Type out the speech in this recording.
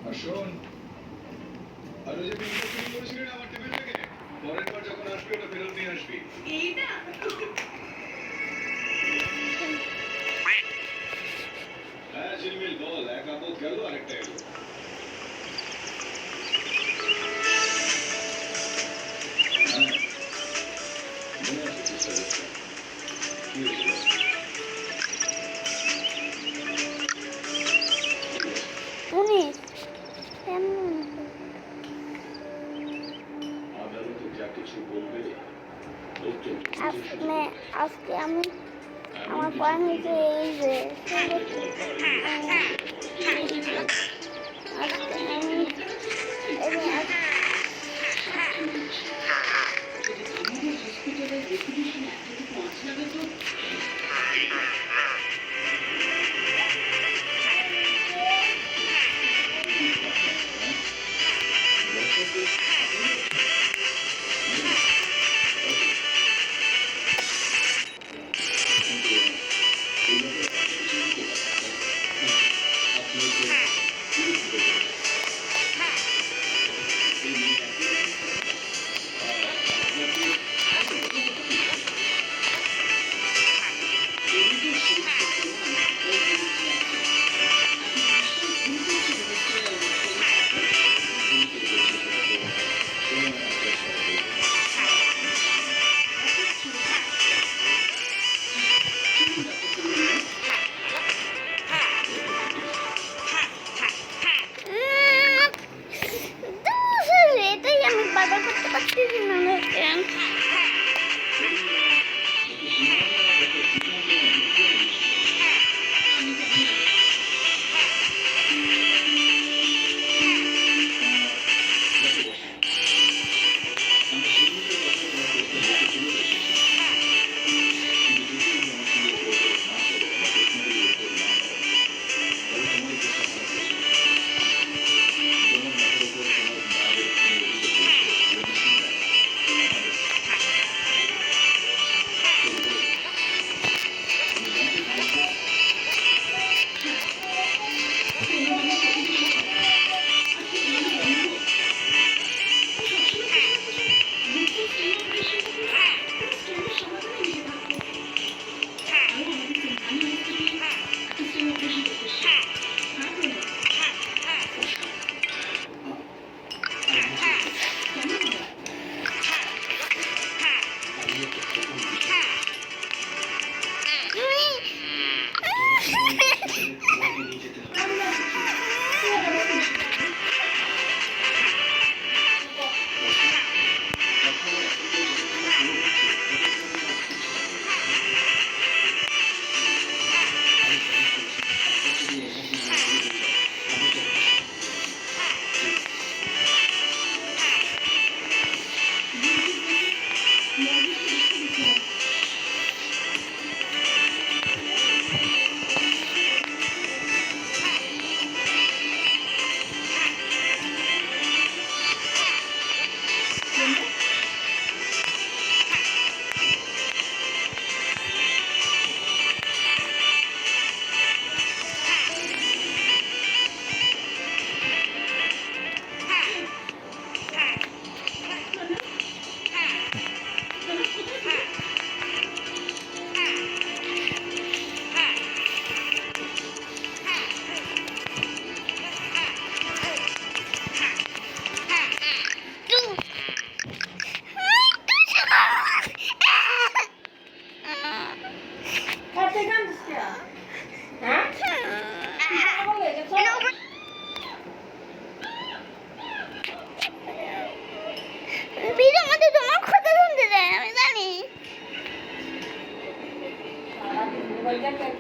আর শোন, আর ওই যে পিনটা চুরি করেছিলি না আমার টেবিল থেকে, পরের বার যখন আসবি ওটা ফেরত নিয়ে আসবি। এইটা হ্যাঁ ঝিলমিল বল, এক আপদ গেল আরেকটা এলো। হ্যাঁ, মনে আছে চেষ্টা করতে। কি হয়েছিল? উনিশ আদালতে যা কিছু বলবে অত্যন্ত আজকে আমি আমার পড়ানো হয়েছে এই যে